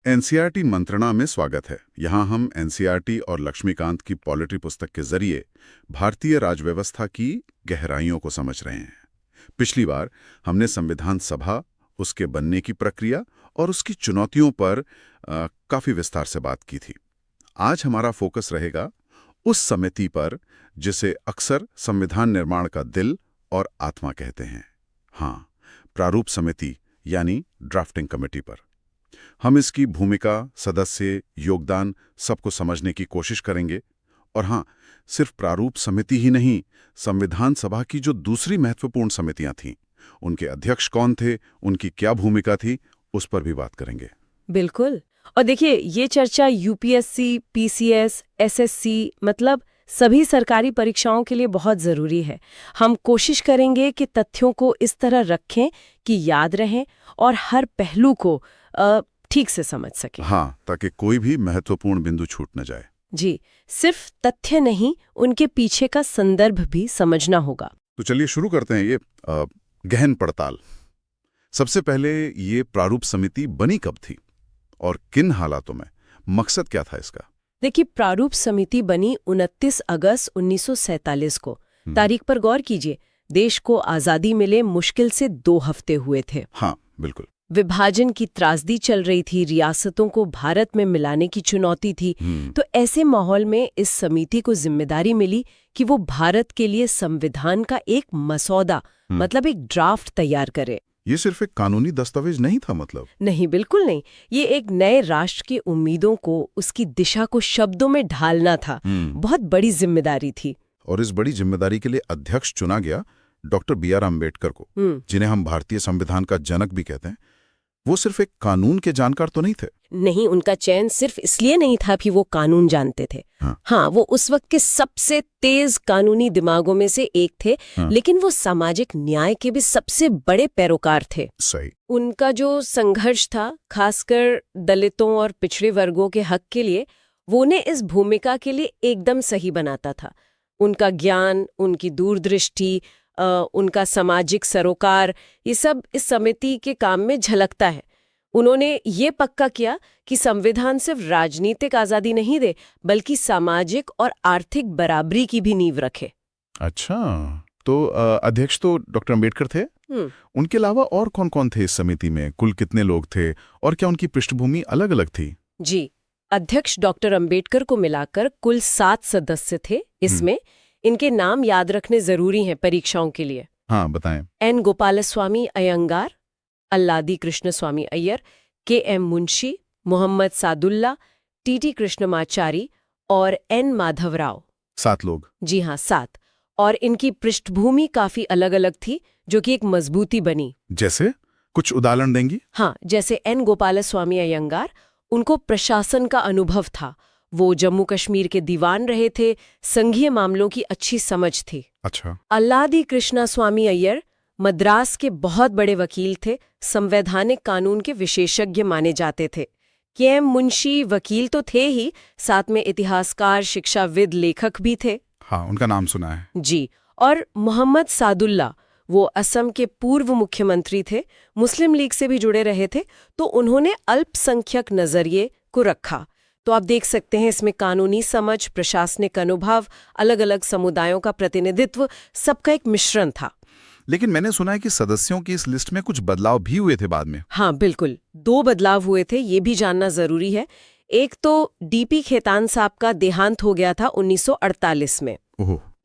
NCERT मंत्रणा में स्वागत है। यहाँ हम एनसीईआरटी और लक्ष्मीकांत की पॉलिटी पुस्तक के जरिए भारतीय राजव्यवस्था की गहराइयों को समझ रहे हैं। पिछली बार हमने संविधान सभा, उसके बनने की प्रक्रिया और उसकी चुनौतियों पर काफी विस्तार से बात की थी। आज हमारा फोकस रहेगा उस समिति पर जिसे अक्सर संविधान निर्माण का दिल और आत्मा कहते हैं। हाँ, प्रारूप समिति यानी ड्राफ्टिंग कमेटी पर। हम इसकी भूमिका, सदस्य, योगदान सबको समझने की कोशिश करेंगे। और हाँ, सिर्फ प्रारूप समिति ही नहीं, संविधान सभा की जो दूसरी महत्वपूर्ण समितियां थीं, उनके अध्यक्ष कौन थे, उनकी क्या भूमिका थी, उस पर भी बात करेंगे। बिल्कुल। और देखिए, ये चर्चा यूपीएससी, पीसीएस, एसएससी मतलब सभी सरकारी परीक्षाओं के लिए बहुत जरूरी है। हम कोशिश करेंगे कि तथ्यों को इस तरह रखें कि याद रहें और हर पहलू को ठीक से समझ सकें। हाँ, ताकि कोई भी महत्वपूर्ण बिंदु छूट न जाए। जी, सिर्फ तथ्य नहीं, उनके पीछे का संदर्भ भी समझना होगा। तो चलिए शुरू करते हैं ये गहन पड़ताल। सबसे पहले, ये प्रारूप समिति बनी कब थी और किन हालातों में? मकसद क्या था इसका? देखिए, प्रारूप समिति बनी 29 अगस्त 1947 को। तारीख पर गौर कीजिए। देश को आजादी मिले मुश्किल से 2 हफ्ते हुए थे। हाँ, बिल्कुल। विभाजन की त्रासदी चल रही थी, रियासतों को भारत में मिलाने की चुनौती थी। तो ऐसे माहौल में इस समिति को जिम्मेदारी मिली कि वो भारत के लिए संविधान का एक मसौदा मतलब एक ड्राफ्ट तैयार करे। ये सिर्फ एक कानूनी दस्तावेज नहीं था मतलब? नहीं, बिल्कुल नहीं। ये एक नए राष्ट्र की उम्मीदों को, उसकी दिशा को शब्दों में ढालना था। बहुत बड़ी जिम्मेदारी थी। और इस बड़ी जिम्मेदारी के लिए अध्यक्ष चुना गया डॉक्टर B.R. अम्बेडकर को, जिन्हें हम भारतीय संविधान का जनक भी कहते हैं। वो सिर्फ एक कानून के जानकार तो नहीं थे। नहीं, उनका चयन सिर्फ इसलिए नहीं था कि वो कानून जानते थे। हाँ, वो उस वक्त के सबसे तेज कानूनी दिमागों में से एक थे। लेकिन वो सामाजिक न्याय के भी सबसे बड़े पैरोकार थे। सही। उनका जो संघर्ष था, खासकर दलितों और पिछड़े वर्गों के हक के लिए, वो उन्हें इस भूमिका के लिए एकदम सही बनाता था। उनका ज्ञान, उनकी दूरदृष्टि, उनका सामाजिक सरोकार, ये सब इस समिति के काम में झलकता है। उन्होंने ये पक्का किया कि संविधान सिर्फ राजनीतिक आजादी नहीं दे, बल्कि सामाजिक और आर्थिक बराबरी की भी नींव रखे। अच्छा, तो अध्यक्ष तो डॉक्टर अम्बेडकर थे। उनके अलावा और कौन कौन थे इस समिति में? कुल कितने लोग थे और क्या उनकी पृष्ठभूमि अलग अलग थी? जी, अध्यक्ष डॉक्टर अम्बेडकर को मिलाकर कुल 7 सदस्य थे। इसमें इनके नाम याद रखने जरूरी हैं परीक्षाओं के लिए। हाँ, बताएं। N Gopalaswami Ayyangar, Alladi Krishnaswami Iyer, KM Munshi, Mohammad Saadullah, TT Krishnamachari और N माधवराव। 7 लोग। जी हाँ, 7। और इनकी पृष्ठभूमि काफी अलग अलग थी, जो कि एक मजबूती बनी। जैसे कुछ उदाहरण देंगी? हाँ, जैसे N गोपालस्वामी अयंगार, उनको प्रशासन का अनुभव था। वो जम्मू कश्मीर के दीवान रहे थे, संघीय मामलों की अच्छी समझ थी। अच्छा। अल्लादी कृष्णस्वामी अय्यर मद्रास के बहुत बड़े वकील थे, संवैधानिक कानून के विशेषज्ञ माने जाते थे। KM मुंशी वकील तो थे ही, साथ में इतिहासकार, शिक्षाविद, लेखक भी थे। हाँ, उनका नाम सुना है। जी। और मोहम्मद सादुल्ला, वो असम के पूर्व मुख्यमंत्री थे, मुस्लिम लीग से भी जुड़े रहे थे, तो उन्होंने अल्पसंख्यक नजरिए को रखा। तो आप देख सकते हैं, इसमें कानूनी समझ, प्रशासनिक अनुभव, अलग अलग समुदायों का प्रतिनिधित्व, सबका एक मिश्रण था। लेकिन मैंने सुना है कि सदस्यों की इस लिस्ट में कुछ बदलाव भी हुए थे बाद में। हाँ, बिल्कुल। 2 बदलाव हुए थे, ये भी जानना जरूरी है। एक तो DP खेतान साहब का देहांत हो गया था 1948 में।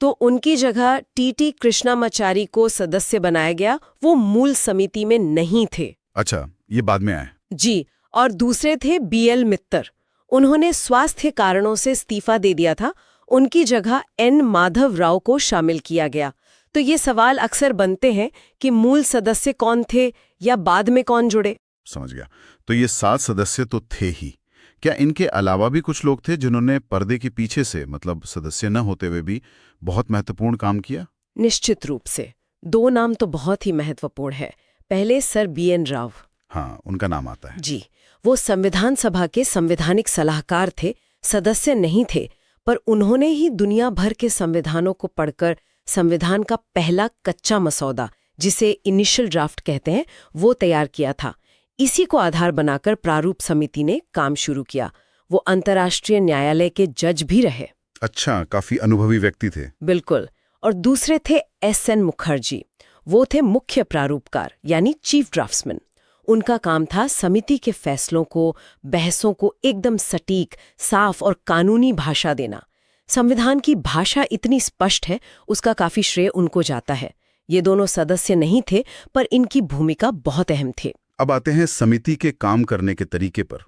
तो उनकी जगह TT कृष्णमाचारी को सदस्य बनाया गया। वो मूल समिति में नहीं थे। अच्छा, ये बाद में आए। जी। और दूसरे थे BL मित्तर। उन्होंने स्वास्थ्य कारणों से इस्तीफा दे दिया था। उनकी जगह N माधवराव को शामिल किया गया। तो ये सवाल अक्सर बनते हैं कि मूल सदस्य कौन थे या बाद में कौन जुड़े। समझ गया। तो ये 7 सदस्य तो थे ही। क्या इनके अलावा भी कुछ लोग थे जिन्होंने पर्दे के पीछे से, मतलब सदस्य न होते हुए भी, बहुत महत्वपूर्ण काम किया? निश्चित रूप से 2 नाम तो बहुत ही महत्वपूर्ण है। पहले सर BN राव। हाँ, उनका नाम आता है। जी। वो संविधान सभा के संवैधानिक सलाहकार थे, सदस्य नहीं थे, पर उन्होंने ही दुनिया भर के संविधानों को पढ़कर संविधान का पहला कच्चा मसौदा, जिसे इनिशियल ड्राफ्ट कहते हैं, वो तैयार किया था। इसी को आधार बनाकर प्रारूप समिति ने काम शुरू किया। वो अंतर्राष्ट्रीय न्यायालय के जज भी रहे। अच्छा, काफी अनुभवी व्यक्ति थे। बिल्कुल। और दूसरे थे एस.एन. मुखर्जी। वो थे मुख्य प्रारूपकार यानी चीफ ड्राफ्ट्समैन। उनका काम था समिति के फैसलों को, बहसों को एकदम सटीक, साफ और कानूनी भाषा देना। संविधान की भाषा इतनी स्पष्ट है, उसका काफी श्रेय उनको जाता है। ये दोनों सदस्य नहीं थे, पर इनकी भूमिका बहुत अहम थी। अब आते हैं समिति के काम करने के तरीके पर।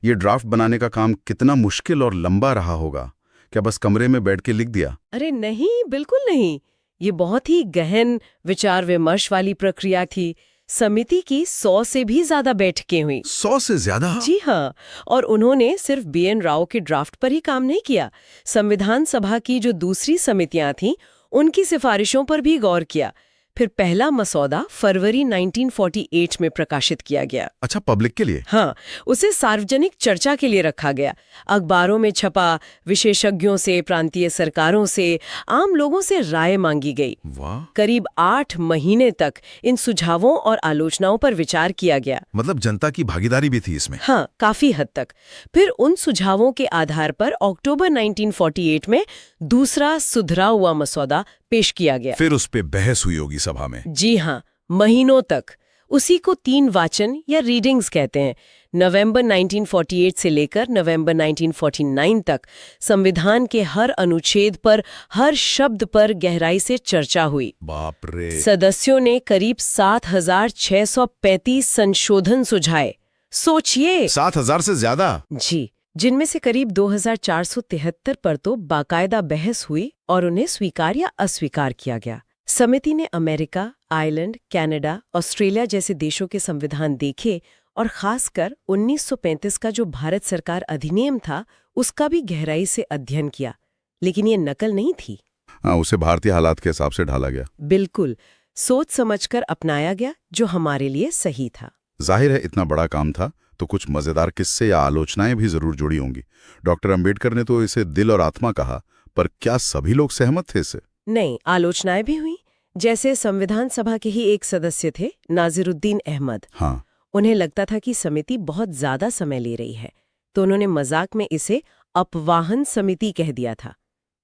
ये ड्राफ्ट बनाने का काम कितना मुश्किल और लंबा रहा होगा? क्या बस कमरे में बैठ के लिख दिया? अरे नहीं, बिल्कुल नहीं। ये बहुत ही गहन विचार विमर्श वाली प्रक्रिया थी। समिति की 100 से भी ज्यादा बैठकें हुई। 100 से ज्यादा? जी हाँ। और उन्होंने सिर्फ बी.एन. राव के ड्राफ्ट पर ही काम नहीं किया। संविधान सभा की जो दूसरी समितियां थीं, उनकी सिफारिशों पर भी गौर किया। फिर पहला मसौदा फरवरी 1948 में प्रकाशित किया गया। अच्छा, पब्लिक के लिए? हाँ, उसे सार्वजनिक चर्चा के लिए रखा गया। अखबारों में छपा, विशेषज्ञों से, प्रांतीय सरकारों से, आम लोगों से राय मांगी गई। वाह! करीब 8 महीने तक इन सुझावों और आलोचनाओं पर विचार किया गया। मतलब जनता की भागीदारी भी थी इसमें? हाँ, काफी हद तक। फिर उन सुझावों के आधार पर अक्टूबर 1948 में दूसरा सुधरा हुआ मसौदा पेश किया गया। फिर उस पे बहस हुई होगी सभा में? जी हाँ, महीनों तक। उसी को 3 वाचन या रीडिंग्स कहते हैं। नवंबर 1948 से लेकर नवंबर 1949 तक संविधान के हर अनुच्छेद पर, हर शब्द पर गहराई से चर्चा हुई। बाप रे! सदस्यों ने करीब 7,635 संशोधन सुझाए। सोचिए! 7,000 से ज्यादा? जी, जिनमें से करीब 2,473 पर तो बाकायदा बहस हुई और उन्हें स्वीकार या अस्वीकार किया गया। समिति ने अमेरिका, आयरलैंड, कनाडा, ऑस्ट्रेलिया जैसे देशों के संविधान देखे और खासकर 1935 का जो भारत सरकार अधिनियम था, उसका भी गहराई से अध्ययन किया। लेकिन ये नकल नहीं थी। हाँ, उसे भारतीय हालात के हिसाब से ढाला गया। बिल्कुल, सोच समझकर अपनाया गया जो हमारे लिए सही था। जाहिर है इतना बड़ा काम था तो कुछ मजेदार किस्से या आलोचनाएं भी जरूर जुड़ी होंगी। डॉक्टर अंबेडकर ने तो इसे दिल और आत्मा कहा, पर क्या सभी लोग सहमत थे इससे? नहीं, आलोचनाएं भी हुई। जैसे संविधान सभा के ही एक सदस्य थे, नाजिरुद्दीन अहमद। हाँ। उन्हें लगता था कि समिति बहुत ज्यादा समय ले रही है, तो उन्होंने मजाक में इसे अपवाहन समिति कह दिया था।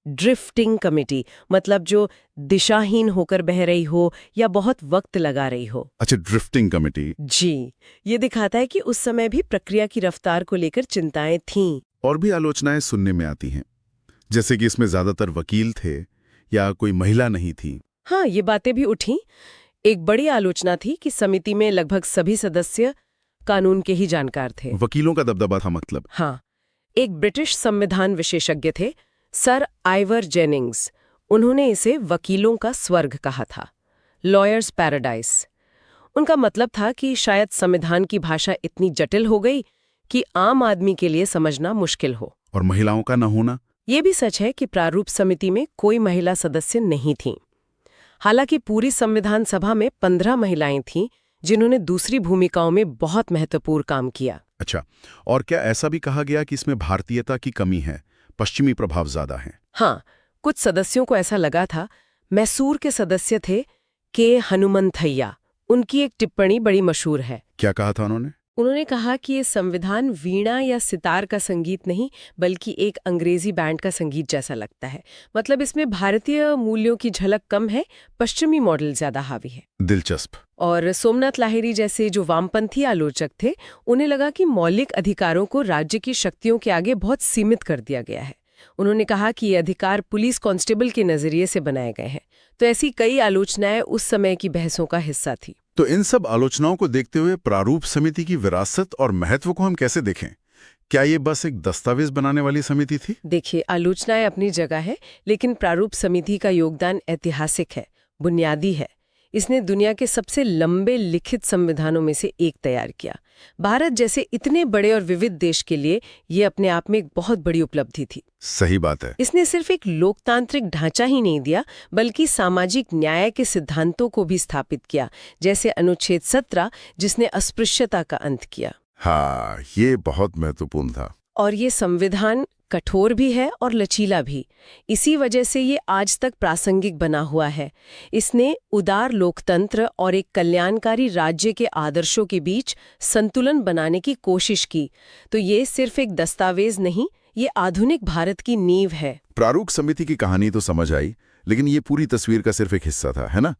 ड्रिफ्टिंग कमेटी, मतलब जो दिशाहीन होकर बह रही हो या बहुत वक्त लगा रही हो। अच्छा, ड्रिफ्टिंग कमेटी। जी, ये दिखाता है कि उस समय भी प्रक्रिया की रफ्तार को लेकर चिंताएं थीं। और भी आलोचनाएं सुनने में आती हैं, जैसे कि इसमें ज्यादातर वकील थे या कोई महिला नहीं थी। हाँ, ये बातें भी उठी। एक बड़ी आलोचना थी कि समिति में लगभग सभी सदस्य कानून के ही जानकार थे। वकीलों का दबदबा था मतलब? हाँ, एक ब्रिटिश संविधान विशेषज्ञ थे, सर आइवर जेनिंग्स। उन्होंने इसे वकीलों का स्वर्ग कहा था, लॉयर्स पैराडाइज। उनका मतलब था कि शायद संविधान की भाषा इतनी जटिल हो गई कि आम आदमी के लिए समझना मुश्किल हो। और महिलाओं का न होना? ये भी सच है कि प्रारूप समिति में कोई महिला सदस्य नहीं थीं। हालांकि पूरी संविधान सभा में 15 महिलाएं थीं, जिन्होंने दूसरी भूमिकाओं में बहुत महत्वपूर्ण काम किया। अच्छा, और क्या ऐसा भी कहा गया कि इसमें भारतीयता की कमी है, पश्चिमी प्रभाव ज्यादा है? हाँ, कुछ सदस्यों को ऐसा लगा था। मैसूर के सदस्य थे के हनुमंथैया। उनकी एक टिप्पणी बड़ी मशहूर है। क्या कहा था उन्होंने? उन्होंने कहा कि ये संविधान वीणा या सितार का संगीत नहीं, बल्कि एक अंग्रेजी बैंड का संगीत जैसा लगता है। मतलब इसमें भारतीय मूल्यों की झलक कम है, पश्चिमी मॉडल ज्यादा हावी है। दिलचस्प। और सोमनाथ लाहिरी जैसे जो वामपंथी आलोचक थे, उन्हें लगा कि मौलिक अधिकारों को राज्य की शक्तियों के आगे बहुत सीमित कर दिया गया है। उन्होंने कहा कि ये अधिकार पुलिस कांस्टेबल के नजरिए से बनाए गए हैं। तो ऐसी कई आलोचनाएं उस समय की बहसों का हिस्सा थी। तो इन सब आलोचनाओं को देखते हुए प्रारूप समिति की विरासत और महत्व को हम कैसे देखें? क्या ये बस एक दस्तावेज बनाने वाली समिति थी? देखिए, आलोचनाएं अपनी जगह है, लेकिन प्रारूप समिति का योगदान ऐतिहासिक है, बुनियादी है। इसने दुनिया के सबसे लंबे लिखित संविधानों में से एक तैयार किया। भारत जैसे इतने बड़े और विविध देश के लिए ये अपने आप में एक बहुत बड़ी उपलब्धि थी। सही बात है। इसने सिर्फ एक लोकतांत्रिक ढांचा ही नहीं दिया, बल्कि सामाजिक न्याय के सिद्धांतों को भी स्थापित किया, जैसे अनुच्छेद 17, जिसने अस्पृश्यता का अंत किया। हाँ, ये बहुत महत्वपूर्ण था। और ये संविधान कठोर भी है और लचीला भी। इसी वजह से ये आज तक प्रासंगिक बना हुआ है। इसने उदार लोकतंत्र और एक कल्याणकारी राज्य के आदर्शों के बीच संतुलन बनाने की कोशिश की। तो ये सिर्फ एक दस्तावेज नहीं, ये आधुनिक भारत की नींव है। प्रारूप समिति की कहानी तो समझ आई, लेकिन ये पूरी तस्वीर का सिर्फ एक हिस्सा था, है ना?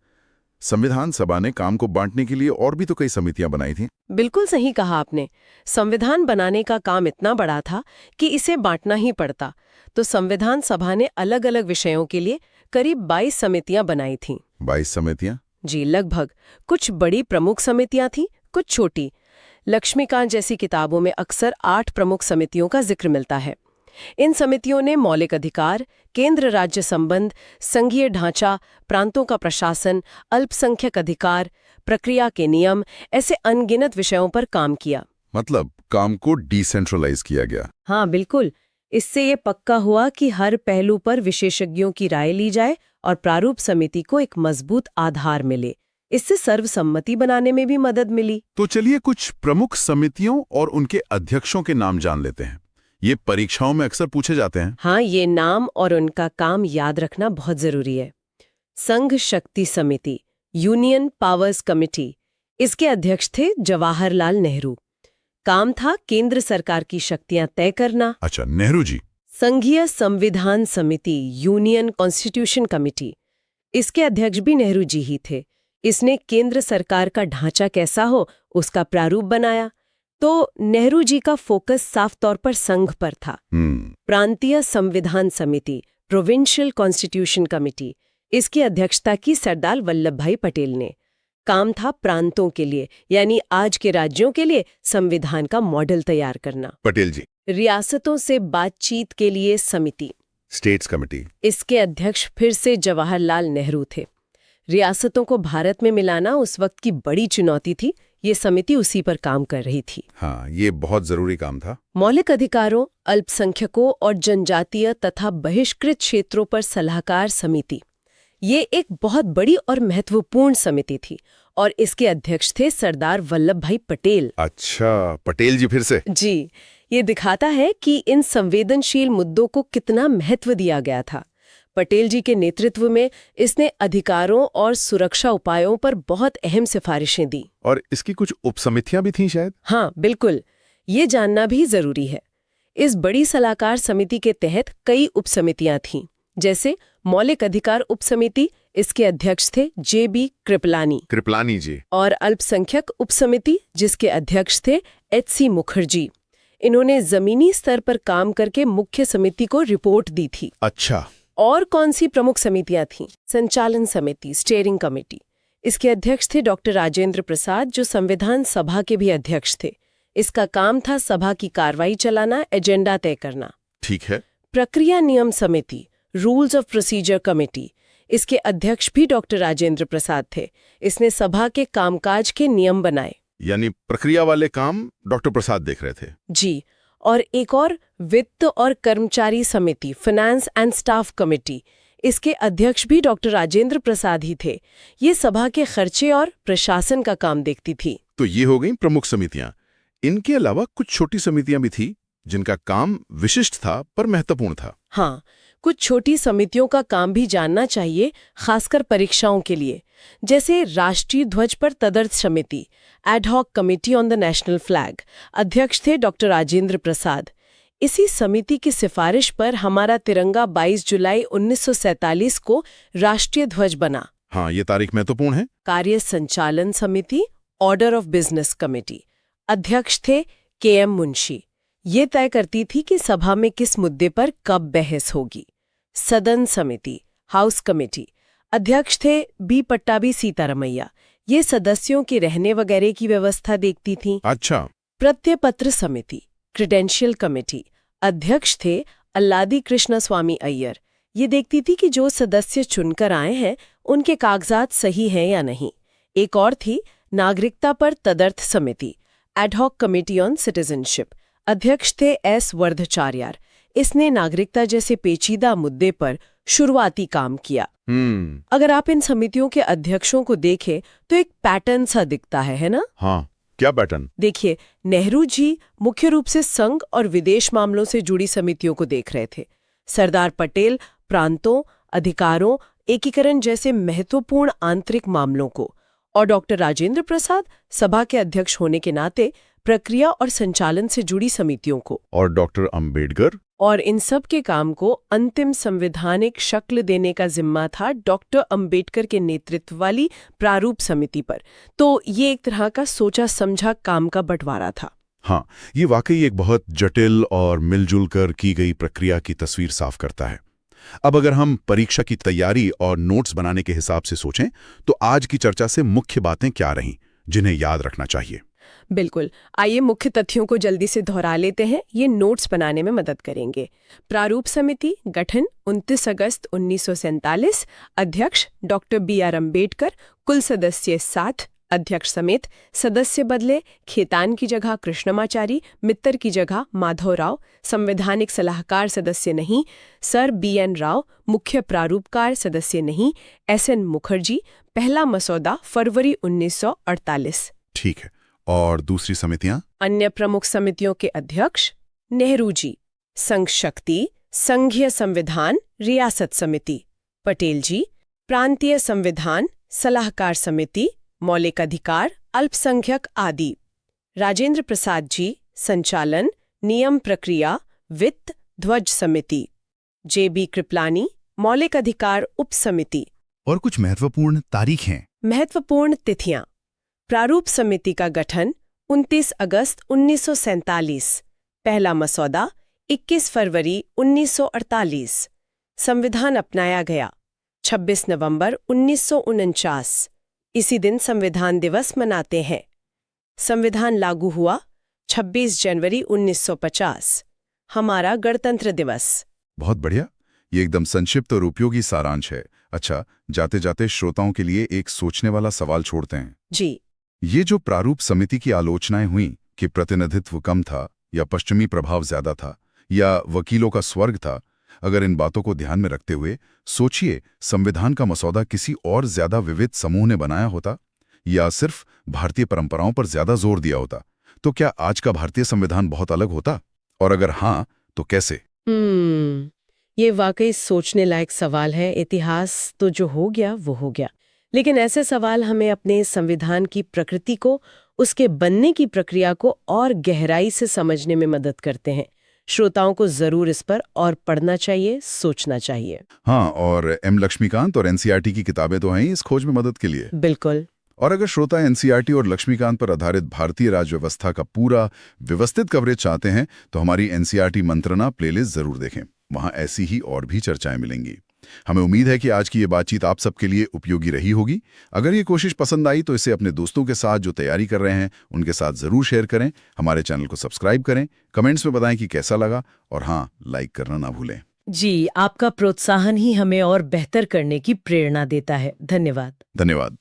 संविधान सभा ने काम को बांटने के लिए और भी तो कई समितियां बनाई थीं। बिल्कुल सही कहा आपने। संविधान बनाने का काम इतना बड़ा था कि इसे बांटना ही पड़ता। तो संविधान सभा ने अलग अलग विषयों के लिए करीब 22 समितियां बनाई थीं। 22 समितियां? जी, लगभग। कुछ बड़ी प्रमुख समितियां थीं, कुछ छोटी। लक्ष्मीकांत जैसी किताबों में अक्सर 8 प्रमुख समितियों का जिक्र मिलता है। इन समितियों ने मौलिक अधिकार, केंद्र राज्य संबंध, संघीय ढांचा, प्रांतों का प्रशासन, अल्पसंख्यक अधिकार, प्रक्रिया के नियम, ऐसे अनगिनत विषयों पर काम किया। मतलब काम को डिसेंट्रलाइज किया गया। हाँ, बिल्कुल। इससे ये पक्का हुआ कि हर पहलू पर विशेषज्ञों की राय ली जाए और प्रारूप समिति को एक मजबूत आधार मिले। इससे सर्वसम्मति बनाने में भी मदद मिली। तो चलिए कुछ प्रमुख समितियों और उनके अध्यक्षों के नाम जान लेते हैं। ये परीक्षाओं में अक्सर पूछे जाते हैं। हाँ, ये नाम और उनका काम याद रखना बहुत जरूरी है। संघ शक्ति समिति, यूनियन पावर्स कमिटी, इसके अध्यक्ष थे जवाहरलाल नेहरू। काम था केंद्र सरकार की शक्तियां तय करना। अच्छा, नेहरू जी। संघीय संविधान समिति, यूनियन कॉन्स्टिट्यूशन कमिटी, इसके अध्यक्ष भी नेहरू जी ही थे। इसने केंद्र सरकार का ढांचा कैसा हो उसका प्रारूप बनाया। तो नेहरू जी का फोकस साफ तौर पर संघ पर था। प्रांतीय संविधान समिति, प्रोविंशियल कॉन्स्टिट्यूशन कमिटी, इसकी अध्यक्षता की सरदार वल्लभ भाई पटेल ने। काम था प्रांतों के लिए, यानी आज के राज्यों के लिए संविधान का मॉडल तैयार करना। पटेल जी। रियासतों से बातचीत के लिए समिति, स्टेट्स कमिटी, इसके अध्यक्ष फिर से जवाहरलाल नेहरू थे। रियासतों को भारत में मिलाना उस वक्त की बड़ी चुनौती थी। ये समिति उसी पर काम कर रही थी। हाँ, ये बहुत जरूरी काम था। मौलिक अधिकारों, अल्पसंख्यकों और जनजातीय तथा बहिष्कृत क्षेत्रों पर सलाहकार समिति, ये एक बहुत बड़ी और महत्वपूर्ण समिति थी और इसके अध्यक्ष थे सरदार वल्लभ भाई पटेल। अच्छा, पटेल जी फिर से। जी, ये दिखाता है कि इन संवेदनशील मुद्दों को कितना महत्व दिया गया था। पटेल जी के नेतृत्व में इसने अधिकारों और सुरक्षा उपायों पर बहुत अहम सिफारिशें दी। और इसकी कुछ उपसमितियां भी थीं शायद? हाँ, बिल्कुल। ये जानना भी जरूरी है। इस बड़ी सलाहकार समिति के तहत कई उपसमितियां थीं, जैसे मौलिक अधिकार उपसमिति, इसके अध्यक्ष थे जे.बी. कृपलानी जी। और अल्पसंख्यक उपसमिति, जिसके अध्यक्ष थे एच.सी. मुखर्जी। इन्होंने जमीनी स्तर पर काम करके मुख्य समिति को रिपोर्ट दी थी। अच्छा। और कौन सी प्रमुख समितियां थीं? संचालन समिति, स्टीयरिंग कमेटी, इसके अध्यक्ष थे डॉक्टर राजेंद्र प्रसाद, जो संविधान सभा के भी अध्यक्ष थे। इसका काम था सभा की कार्रवाई चलाना, एजेंडा तय करना। ठीक है। प्रक्रिया नियम समिति, रूल्स ऑफ प्रोसीजर कमेटी, इसके अध्यक्ष भी डॉक्टर राजेंद्र प्रसाद थे। इसने सभा के कामकाज के नियम बनाए। यानी प्रक्रिया वाले काम डॉक्टर प्रसाद देख रहे थे। जी। और एक और वित्त और कर्मचारी समिति, फाइनेंस एंड स्टाफ कमेटी, इसके अध्यक्ष भी डॉक्टर राजेंद्र प्रसाद ही थे। ये सभा के खर्चे और प्रशासन का काम देखती थी। तो ये हो गई प्रमुख समितियां। इनके अलावा कुछ छोटी समितियां भी थी जिनका काम विशिष्ट था पर महत्वपूर्ण था। हाँ, कुछ छोटी समितियों का काम भी जानना चाहिए, खासकर परीक्षाओं के लिए। जैसे राष्ट्रीय ध्वज पर तदर्थ समिति, ad hoc committee on the national flag, अध्यक्ष थे डॉक्टर राजेंद्र प्रसाद। इसी समिति की सिफारिश पर हमारा तिरंगा 22 जुलाई 1947 को राष्ट्रीय ध्वज बना। हाँ, ये तारीख महत्वपूर्ण है। कार्य संचालन समिति, ऑर्डर ऑफ बिजनेस कमेटी, अध्यक्ष थे के.एम. मुंशी। ये तय करती थी कि सभा में किस मुद्दे पर कब बहस होगी। सदन समिति, हाउस कमेटी, अध्यक्ष थे बी. पट्टाभी सीतारमैया। ये सदस्यों के रहने वगैरह की व्यवस्था देखती थीं। अच्छा। प्रत्यपत्र समिति, क्रेडेंशियल कमेटी, अध्यक्ष थे अल्लादी कृष्ण स्वामी अय्यर। ये देखती थी कि जो सदस्य चुनकर आए हैं उनके कागजात सही हैं या नहीं। एक और थी नागरिकता पर तदर्थ समिति, एडहॉक कमेटी ऑन सिटीजनशिप, अध्यक्ष थे एस. वर्धाचार्य। इसने नागरिकता जैसे पेचीदा मुद्दे पर शुरुआती काम किया। अगर आप इन समितियों के अध्यक्षों को देखें तो एक पैटर्न सा दिखता है ना? हाँ, क्या पैटर्न? देखिए, नेहरू जी मुख्य रूप से संघ और विदेश मामलों से जुड़ी समितियों को देख रहे थे। सरदार पटेल प्रांतों, अधिकारों, एकीकरण जैसे महत्वपूर्ण आंतरिक मामलों को, और डॉक्टर राजेंद्र प्रसाद सभा के अध्यक्ष होने के नाते प्रक्रिया और संचालन से जुड़ी समितियों को। और डॉक्टर अंबेडकर? और इन सब के काम को अंतिम संवैधानिक शक्ल देने का जिम्मा था डॉक्टर अंबेडकर के नेतृत्व वाली प्रारूप समिति पर। तो ये एक तरह का सोचा समझा काम का बंटवारा था। हाँ, ये वाकई एक बहुत जटिल और मिलजुल कर की गई प्रक्रिया की तस्वीर साफ करता है। अब अगर हम परीक्षा की तैयारी और नोट्स बनाने के हिसाब से सोचें, तो आज की चर्चा से मुख्य बातें क्या रहीं जिन्हें याद रखना चाहिए? बिल्कुल, आइए मुख्य तथ्यों को जल्दी से दोहरा लेते हैं, ये नोट्स बनाने में मदद करेंगे। प्रारूप समिति गठन 29 अगस्त 1947, अध्यक्ष डॉक्टर BR अम्बेडकर, कुल सदस्य 7, अध्यक्ष समेत, सदस्य बदले, खेतान की जगह कृष्णमाचारी, मित्तर की जगह माधवराव, संवैधानिक सलाहकार सदस्य नहीं, सर BN राव, मुख्य प्रारूपकार सदस्य नहीं, SN मुखर्जी, पहला मसौदा फरवरी 1948। ठीक है, और दूसरी समितियां? अन्य प्रमुख समितियों के अध्यक्ष नेहरू जी, संघ शक्ति, संघीय संविधान रियासत समिति, पटेल जी, प्रांतीय संविधान सलाहकार समिति, मौलिक अधिकार, अल्पसंख्यक आदि, राजेंद्र प्रसाद जी, संचालन, नियम प्रक्रिया, वित्त, ध्वज समिति, JB कृपलानी, मौलिक अधिकार उप समिति। और कुछ महत्वपूर्ण तारीखें? महत्वपूर्ण तिथियां: प्रारूप समिति का गठन 29 अगस्त 1947, पहला मसौदा 21 फरवरी 1948, संविधान अपनाया गया 26 नवंबर 1949, इसी दिन संविधान दिवस मनाते हैं। संविधान लागू हुआ 26 जनवरी 1950, हमारा गणतंत्र दिवस। बहुत बढ़िया, ये एकदम संक्षिप्त और उपयोगी सारांश है। अच्छा, जाते जाते श्रोताओं के लिए एक सोचने वाला सवाल छोड़ते हैं। जी, ये जो प्रारूप समिति की आलोचनाएं हुई कि प्रतिनिधित्व कम था, या पश्चिमी प्रभाव ज्यादा था, या वकीलों का स्वर्ग था, अगर इन बातों को ध्यान में रखते हुए सोचिए, संविधान का मसौदा किसी और ज्यादा विविध समूह ने बनाया होता, या सिर्फ भारतीय परंपराओं पर ज्यादा जोर दिया होता, तो क्या आज का भारतीय संविधान बहुत अलग होता? और अगर हाँ, तो कैसे? ये वाकई सोचने लायक सवाल है। इतिहास तो जो हो गया वो हो गया, लेकिन ऐसे सवाल हमें अपने संविधान की प्रकृति को, उसके बनने की प्रक्रिया को और गहराई से समझने में मदद करते हैं। श्रोताओं को जरूर इस पर और पढ़ना चाहिए, सोचना चाहिए। हाँ, और M लक्ष्मीकांत और NCERT की किताबें तो हैं ही इस खोज में मदद के लिए। बिल्कुल। और अगर श्रोता NCERT और लक्ष्मीकांत पर आधारित भारतीय राज्य व्यवस्था का पूरा व्यवस्थित कवरेज चाहते हैं, तो हमारी NCERT मंत्रणा प्लेलिस्ट जरूर देखें। वहां ऐसी ही और भी चर्चाएं मिलेंगी। हमें उम्मीद है कि आज की ये बातचीत आप सबके लिए उपयोगी रही होगी। अगर ये कोशिश पसंद आई तो इसे अपने दोस्तों के साथ जो तैयारी कर रहे हैं उनके साथ जरूर शेयर करें। हमारे चैनल को सब्सक्राइब करें, कमेंट्स में बताएं कि कैसा लगा, और हाँ, लाइक करना ना भूलें। जी, आपका प्रोत्साहन ही हमें और बेहतर करने की प्रेरणा देता है। धन्यवाद। धन्यवाद।